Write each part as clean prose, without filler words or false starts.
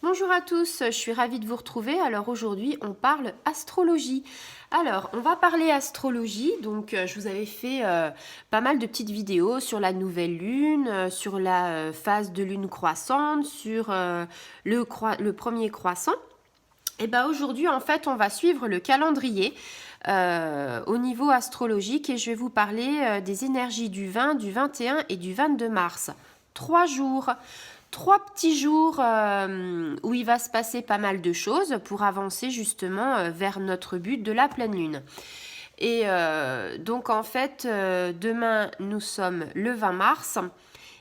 Bonjour à tous, je suis ravie de vous retrouver. Alors aujourd'hui, on parle astrologie. Alors, on va parler astrologie. Donc, je vous avais fait pas mal de petites vidéos sur la nouvelle lune, sur la phase de lune croissante, sur le premier croissant. Et bien aujourd'hui, en fait, on va suivre le calendrier au niveau astrologique et je vais vous parler des énergies du 20, du 21 et du 22 mars. 3 jours. 3 petits jours où il va se passer pas mal de choses pour avancer justement vers notre but de la pleine lune. Et donc en fait, demain nous sommes le 20 mars.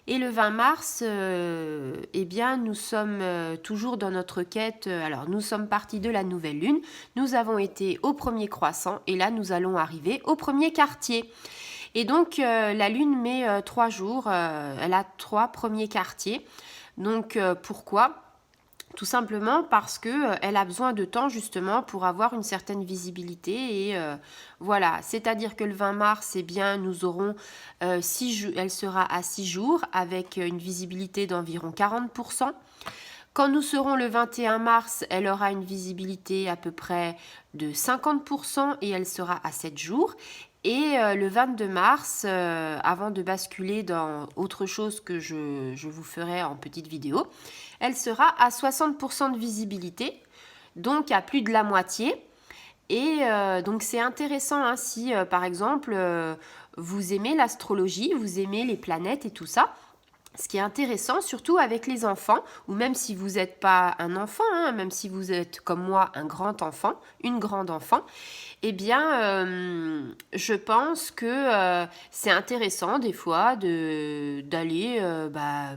Et le 20 mars, eh bien, nous sommes toujours dans notre quête. Alors, nous sommes partis de la nouvelle lune. Nous avons été au premier croissant et là, nous allons arriver au premier quartier. Et donc, la lune met 3 jours. Elle a 3 premiers quartiers. Donc, pourquoi ? Tout simplement parce que elle a besoin de temps justement pour avoir une certaine visibilité et voilà, c'est-à-dire que le 20 mars, eh bien, nous aurons elle sera à 6 jours avec une visibilité d'environ 40%. Quand nous serons le 21 mars, elle aura une visibilité à peu près de 50% et elle sera à 7 jours. Et le 22 mars, avant de basculer dans autre chose que je vous ferai en petite vidéo, elle sera à 60% de visibilité, donc à plus de la moitié. Et donc c'est intéressant hein, si par exemple vous aimez l'astrologie, vous aimez les planètes et tout ça. Ce qui est intéressant, surtout avec les enfants, ou même si vous n'êtes pas un enfant, hein, même si vous êtes comme moi un grand enfant, une grande enfant, eh bien, je pense que c'est intéressant des fois d'aller,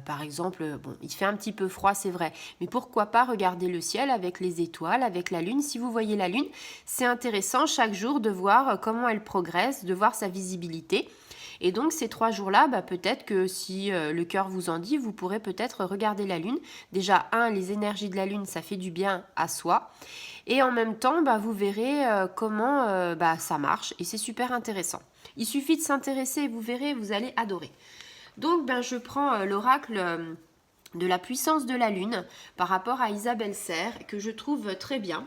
par exemple, bon, il fait un petit peu froid, c'est vrai, mais pourquoi pas regarder le ciel avec les étoiles, avec la lune. Si vous voyez la lune, c'est intéressant chaque jour de voir comment elle progresse, de voir sa visibilité. Et donc ces 3 jours-là, peut-être que si le cœur vous en dit, vous pourrez peut-être regarder la lune. Déjà, les énergies de la lune, ça fait du bien à soi. Et en même temps, vous verrez comment ça marche. Et c'est super intéressant. Il suffit de s'intéresser et vous verrez, vous allez adorer. Donc, je prends l'oracle de la puissance de la lune par rapport à Isabelle Serre, que je trouve très bien.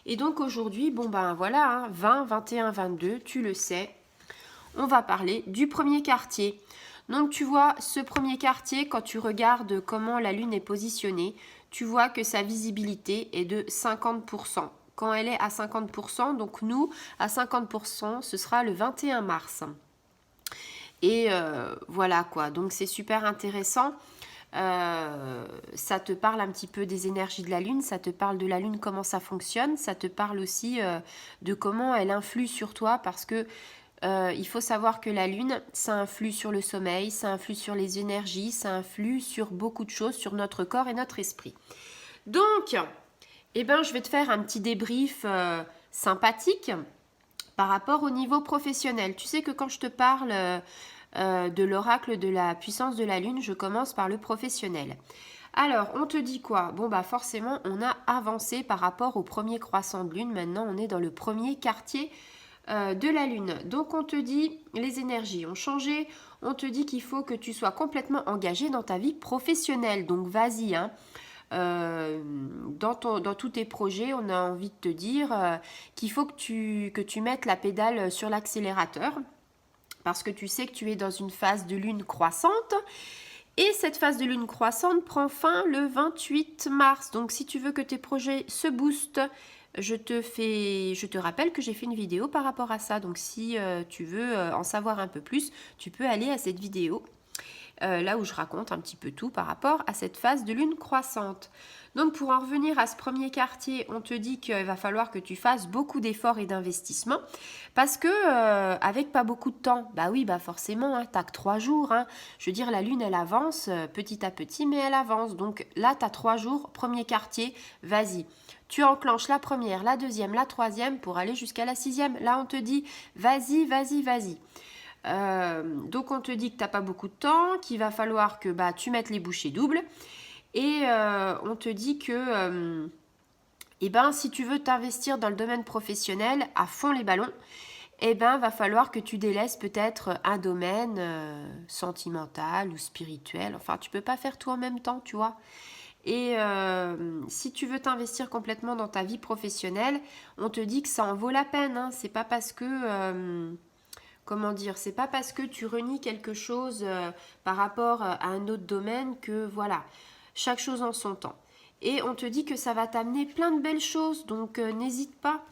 Et donc aujourd'hui, voilà, 20, 21, 22, tu le sais, on va parler du premier quartier. Donc tu vois, ce premier quartier, quand tu regardes comment la Lune est positionnée, tu vois que sa visibilité est de 50%. Quand elle est à 50%, donc nous, à 50%, ce sera le 21 mars. Et voilà quoi, donc c'est super intéressant. Ça te parle un petit peu des énergies de la Lune, ça te parle de la Lune, comment ça fonctionne, ça te parle aussi de comment elle influe sur toi parce que il faut savoir que la lune, ça influe sur le sommeil, ça influe sur les énergies, ça influe sur beaucoup de choses, sur notre corps et notre esprit. Donc, je vais te faire un petit débrief sympathique par rapport au niveau professionnel. Tu sais que quand je te parle de l'oracle de la puissance de la lune, je commence par le professionnel. Alors, on te dit quoi ? Forcément, on a avancé par rapport au premier croissant de lune. Maintenant, on est dans le premier quartier de la lune. Donc on te dit les énergies ont changé, on te dit qu'il faut que tu sois complètement engagé dans ta vie professionnelle. Donc vas-y, hein. Dans tous tes projets, on a envie de te dire qu'il faut que tu mettes la pédale sur l'accélérateur parce que tu sais que tu es dans une phase de lune croissante. Et cette phase de lune croissante prend fin le 28 mars. Donc si tu veux que tes projets se boostent, je te rappelle que j'ai fait une vidéo par rapport à ça. Donc si tu veux en savoir un peu plus, tu peux aller à cette vidéo. Là où je raconte un petit peu tout par rapport à cette phase de lune croissante. Donc pour en revenir à ce premier quartier, on te dit qu'il va falloir que tu fasses beaucoup d'efforts et d'investissements parce que avec pas beaucoup de temps, forcément, hein, t'as que 3 jours. Hein. Je veux dire, la lune elle avance petit à petit, mais elle avance. Donc là, t'as 3 jours, premier quartier, vas-y. Tu enclenches la première, la deuxième, la troisième pour aller jusqu'à la 6e. Là, on te dit vas-y, vas-y, vas-y. Donc on te dit que tu n'as pas beaucoup de temps, qu'il va falloir que tu mettes les bouchées doubles et on te dit que si tu veux t'investir dans le domaine professionnel à fond les ballons, va falloir que tu délaisses peut-être un domaine sentimental ou spirituel. Enfin, tu peux pas faire tout en même temps, tu vois. Et si tu veux t'investir complètement dans ta vie professionnelle, on te dit que ça en vaut la peine, hein. C'est pas parce que comment dire, c'est pas parce que tu renies quelque chose par rapport à un autre domaine que voilà, chaque chose en son temps. Et on te dit que ça va t'amener plein de belles choses, donc n'hésite pas.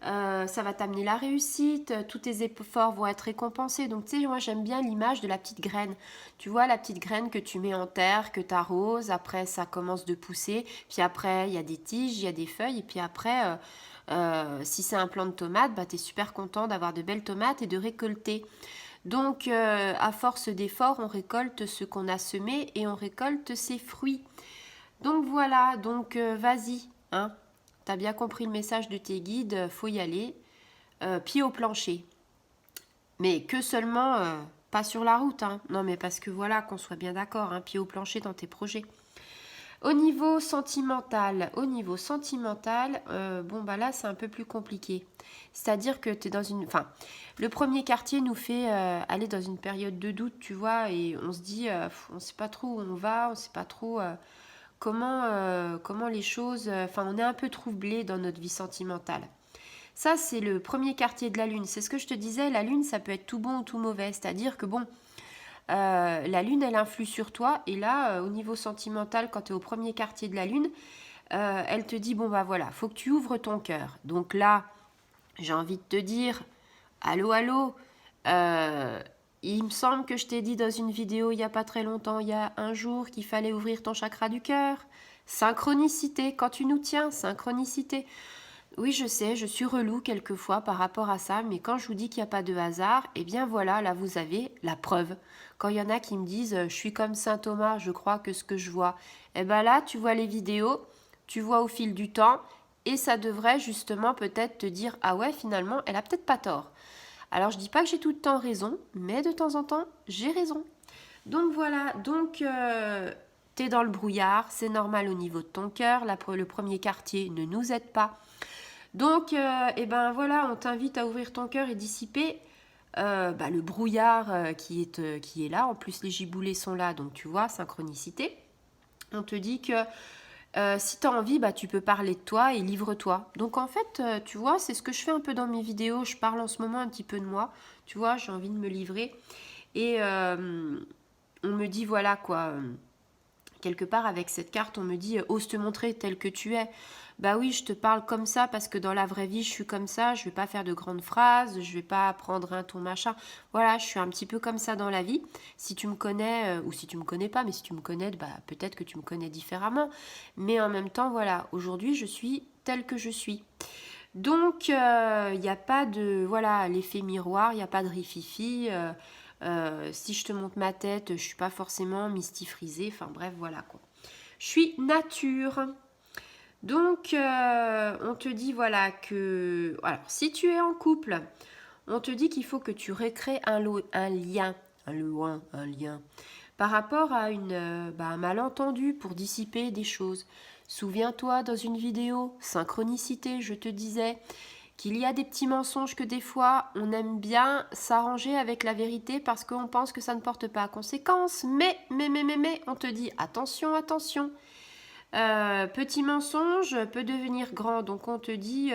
Ça va t'amener la réussite, tous tes efforts vont être récompensés. Donc tu sais, moi j'aime bien l'image de la petite graine. Tu vois la petite graine que tu mets en terre, que tu arroses, après ça commence de pousser, puis après il y a des tiges, il y a des feuilles, et puis après, si c'est un plant de tomates, bah, tu es super content d'avoir de belles tomates et de récolter. Donc à force d'efforts, on récolte ce qu'on a semé et on récolte ses fruits. Donc voilà, donc vas-y, hein. T'as bien compris le message de tes guides, faut y aller, pied au plancher. Mais que seulement, pas sur la route, hein. Non mais parce que voilà, qu'on soit bien d'accord, hein, pied au plancher dans tes projets. Au niveau sentimental, bon bah là c'est un peu plus compliqué. C'est-à-dire que tu es dans une... Enfin, le premier quartier nous fait aller dans une période de doute, tu vois, et on se dit, on sait pas trop où on va, on sait pas trop comment les choses... Enfin, on est un peu troublé dans notre vie sentimentale. Ça, c'est le premier quartier de la Lune. C'est ce que je te disais, la Lune, ça peut être tout bon ou tout mauvais. C'est-à-dire que, bon, la Lune, elle influe sur toi. Et là, au niveau sentimental, quand tu es au premier quartier de la Lune, elle te dit, bon, bah voilà, faut que tu ouvres ton cœur. Donc là, j'ai envie de te dire, allô, allô, il me semble que je t'ai dit dans une vidéo il n'y a pas très longtemps, il y a un jour, qu'il fallait ouvrir ton chakra du cœur. Synchronicité, quand tu nous tiens, synchronicité. Oui, je sais, je suis relou quelquefois par rapport à ça, mais quand je vous dis qu'il n'y a pas de hasard, eh bien voilà, là vous avez la preuve. Quand il y en a qui me disent je suis comme Saint Thomas, je crois que ce que je vois, eh bien là tu vois les vidéos, tu vois au fil du temps, et ça devrait justement peut-être te dire ah ouais, finalement, elle a peut-être pas tort. Alors je dis pas que j'ai tout le temps raison, mais de temps en temps, j'ai raison. Donc voilà, donc t'es dans le brouillard, c'est normal au niveau de ton cœur, le premier quartier ne nous aide pas. Donc, eh ben voilà, on t'invite à ouvrir ton cœur et dissiper le brouillard qui est là. En plus, les giboulées sont là, donc tu vois, synchronicité. On te dit que si tu as envie, bah, tu peux parler de toi et livre-toi. Donc en fait, tu vois, c'est ce que je fais un peu dans mes vidéos. Je parle en ce moment un petit peu de moi. Tu vois, j'ai envie de me livrer. Et on me dit, voilà quoi, quelque part avec cette carte, on me dit ose te montrer tel que tu es. Bah oui, je te parle comme ça parce que dans la vraie vie, je suis comme ça. Je vais pas faire de grandes phrases, je vais pas prendre un ton machin. Voilà, je suis un petit peu comme ça dans la vie. Si tu me connais ou si tu me connais pas, mais si tu me connais, bah peut-être que tu me connais différemment. Mais en même temps, voilà, aujourd'hui, je suis telle que je suis. Donc, il n'y a pas de, voilà, l'effet miroir, il n'y a pas de rififi. Si je te montre ma tête, je suis pas forcément mystifrisée. Enfin bref, voilà quoi. Je suis nature. Donc, on te dit voilà que... Alors, si tu es en couple, on te dit qu'il faut que tu recrées un lien, un lien, par rapport à un malentendu pour dissiper des choses. Souviens-toi, dans une vidéo, synchronicité, je te disais qu'il y a des petits mensonges que des fois, on aime bien s'arranger avec la vérité parce qu'on pense que ça ne porte pas à conséquence. Mais, on te dit attention, attention. Petit mensonge peut devenir grand. Donc on te dit,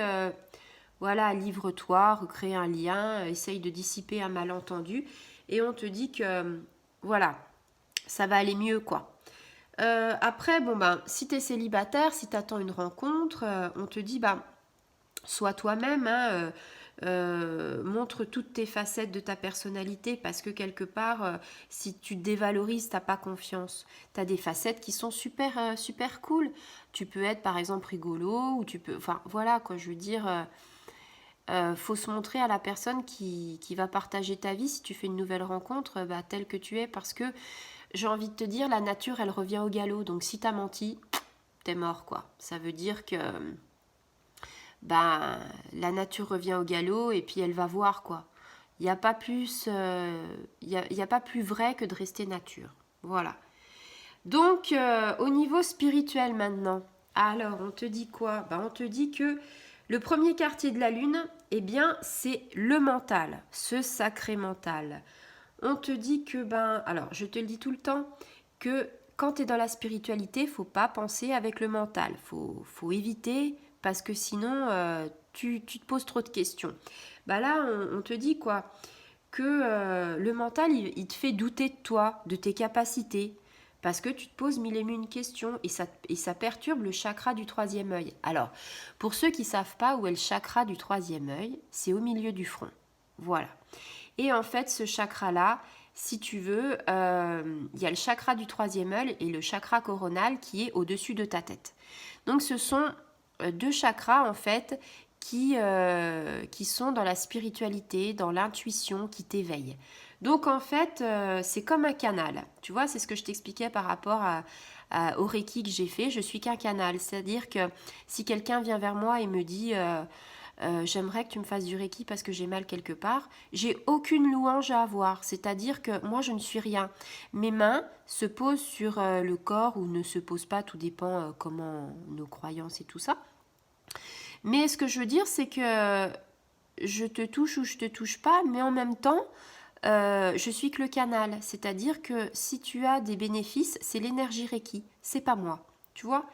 voilà, livre-toi, recrée un lien, essaye de dissiper un malentendu. Et on te dit que, voilà, ça va aller mieux, quoi. Après, bon, ben, si tu es célibataire, si tu attends une rencontre, on te dit, ben, sois toi-même, hein, montre toutes tes facettes de ta personnalité parce que quelque part, si tu te dévalorises, t'as pas confiance. Tu as des facettes qui sont super, super cool. Tu peux être par exemple rigolo ou tu peux... Enfin voilà quoi, je veux dire, faut se montrer à la personne qui va partager ta vie si tu fais une nouvelle rencontre, bah, telle que tu es parce que j'ai envie de te dire, la nature elle revient au galop. Donc si t'as menti, t'es mort quoi. Ça veut dire que bah, la nature revient au galop et puis elle va voir quoi. Il n'y a pas plus, y a pas plus vrai que de rester nature. Voilà. Donc, au niveau spirituel maintenant, alors on te dit quoi? On te dit que le premier quartier de la Lune, eh bien, c'est le mental, ce sacré mental. On te dit que, alors je te le dis tout le temps, que quand tu es dans la spiritualité, faut pas penser avec le mental. Faut éviter parce que sinon, tu te poses trop de questions. Bah là, on te dit quoi? Que le mental, il te fait douter de toi, de tes capacités. Parce que tu te poses mille et une questions et ça perturbe le chakra du troisième œil. Alors, pour ceux qui ne savent pas où est le chakra du troisième œil, c'est au milieu du front. Voilà. Et en fait, ce chakra-là, si tu veux, il y a le chakra du troisième œil et le chakra coronal qui est au-dessus de ta tête. Donc, ce sont deux chakras, en fait, qui sont dans la spiritualité, dans l'intuition, qui t'éveillent. Donc, en fait, c'est comme un canal. Tu vois, c'est ce que je t'expliquais par rapport au Reiki que j'ai fait. Je suis qu'un canal. C'est-à-dire que si quelqu'un vient vers moi et me dit... j'aimerais que tu me fasses du Reiki parce que j'ai mal quelque part. J'ai aucune louange à avoir, c'est-à-dire que moi je ne suis rien. Mes mains se posent sur le corps ou ne se posent pas, tout dépend comment nos croyances et tout ça. Mais ce que je veux dire, c'est que je te touche ou je te touche pas, mais en même temps, je suis que le canal. C'est-à-dire que si tu as des bénéfices, c'est l'énergie Reiki, c'est pas moi. Tu vois?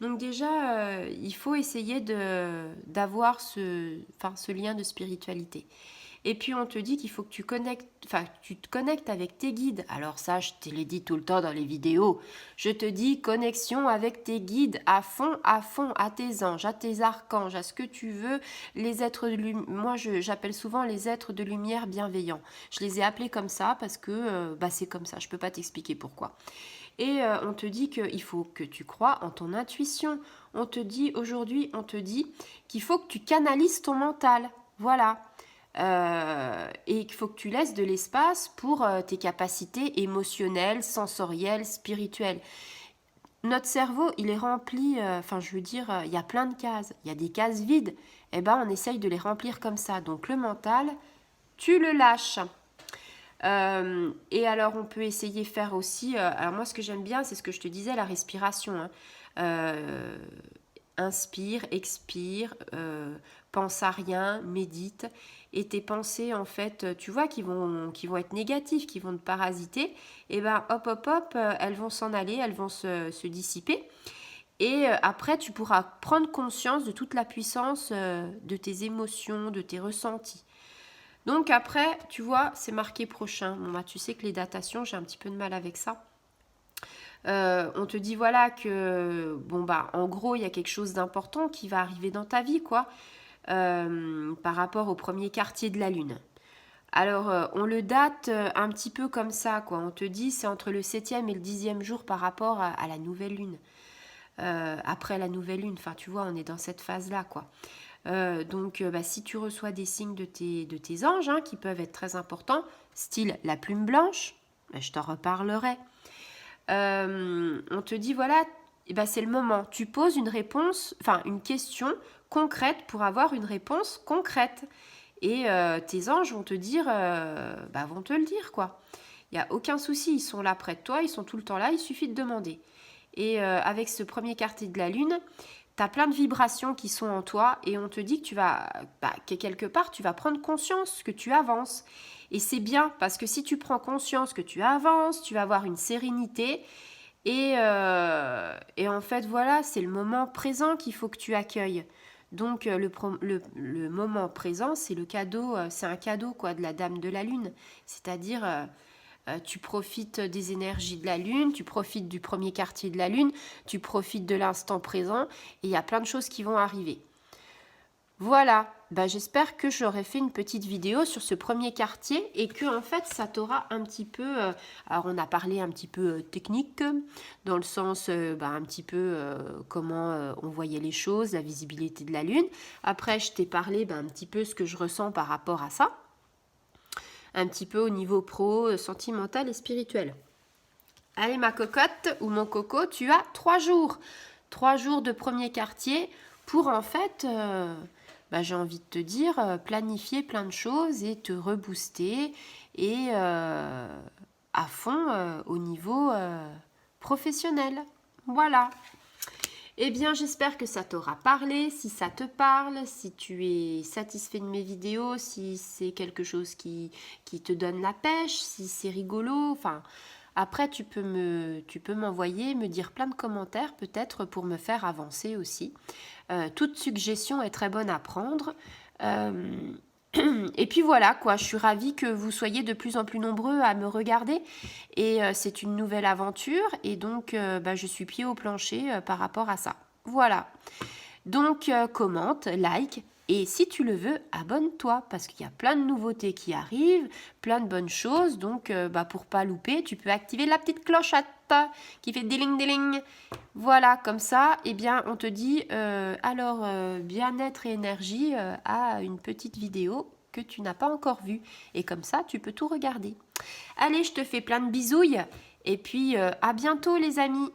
Donc déjà, il faut essayer d'avoir ce lien de spiritualité. Et puis on te dit qu'il faut que tu te connectes avec tes guides. Alors ça, je te l'ai dit tout le temps dans les vidéos. Je te dis connexion avec tes guides à fond, à tes anges, à tes archanges, à ce que tu veux. Les êtres de moi, j'appelle souvent les êtres de lumière bienveillants. Je les ai appelés comme ça parce que c'est comme ça. Je peux pas t'expliquer pourquoi. Et on te dit qu'il faut que tu crois en ton intuition. Aujourd'hui, on te dit qu'il faut que tu canalises ton mental. Voilà. Et qu'il faut que tu laisses de l'espace pour tes capacités émotionnelles, sensorielles, spirituelles. Notre cerveau, il est rempli, il y a plein de cases. Il y a des cases vides. Eh ben, on essaye de les remplir comme ça. Donc le mental, tu le lâches. Et alors on peut essayer de faire aussi, alors moi ce que j'aime bien c'est ce que je te disais, la respiration, hein. Inspire, expire, pense à rien, médite, et tes pensées en fait tu vois qui vont être négatives, qui vont te parasiter, et ben hop, elles vont s'en aller, elles vont se dissiper. Et après, tu pourras prendre conscience de toute la puissance de tes émotions, de tes ressentis. Donc après, tu vois, c'est marqué prochain. Bon, bah, tu sais que les datations, j'ai un petit peu de mal avec ça. On te dit voilà que, en gros, il y a quelque chose d'important qui va arriver dans ta vie, quoi, par rapport au premier quartier de la Lune. Alors, on le date un petit peu comme ça, quoi. On te dit c'est entre le 7e et le 10e jour par rapport à la nouvelle Lune. Après la nouvelle Lune, enfin, tu vois, on est dans cette phase-là, quoi. Donc, si tu reçois des signes de tes anges, hein, qui peuvent être très importants, style la plume blanche, je t'en reparlerai. On te dit, voilà, c'est le moment. Tu poses une réponse, une question concrète pour avoir une réponse concrète. Et tes anges vont te dire, vont te le dire, quoi. Il n'y a aucun souci, ils sont là près de toi, ils sont tout le temps là, il suffit de demander. Et avec ce premier quartier de la Lune, tu as plein de vibrations qui sont en toi et on te dit que quelque part, tu vas prendre conscience que tu avances. Et c'est bien parce que si tu prends conscience que tu avances, tu vas avoir une sérénité. Et en fait, voilà, c'est le moment présent qu'il faut que tu accueilles. Donc, le moment présent, c'est le cadeau, c'est un cadeau quoi, de la Dame de la Lune. C'est-à-dire... tu profites des énergies de la Lune, tu profites du premier quartier de la Lune, tu profites de l'instant présent et il y a plein de choses qui vont arriver. Voilà, j'espère que j'aurai fait une petite vidéo sur ce premier quartier et que en fait ça t'aura un petit peu... alors on a parlé un petit peu technique, dans le sens un petit peu comment on voyait les choses, la visibilité de la Lune. Après je t'ai parlé un petit peu ce que je ressens par rapport à ça. Un petit peu au niveau pro, sentimental et spirituel. Allez ma cocotte ou mon coco, tu as 3 jours. 3 jours de premier quartier pour en fait, j'ai envie de te dire, planifier plein de choses et te rebooster et à fond au niveau professionnel. Voilà. Eh bien, j'espère que ça t'aura parlé. Si ça te parle, si tu es satisfait de mes vidéos, si c'est quelque chose qui te donne la pêche, si c'est rigolo, Après, tu peux m'envoyer, me dire plein de commentaires peut-être pour me faire avancer aussi. Toute suggestion est très bonne à prendre. Euh, et puis voilà, quoi, je suis ravie que vous soyez de plus en plus nombreux à me regarder. Et c'est une nouvelle aventure. Et donc, je suis pied au plancher par rapport à ça. Voilà. Donc, commente, like. Et si tu le veux, abonne-toi parce qu'il y a plein de nouveautés qui arrivent, plein de bonnes choses. Donc, pour pas louper, tu peux activer la petite clochette qui fait diling diling. Voilà, comme ça, eh bien, on te dit bien-être et énergie à une petite vidéo que tu n'as pas encore vue. Et comme ça, tu peux tout regarder. Allez, je te fais plein de bisouilles et puis à bientôt les amis.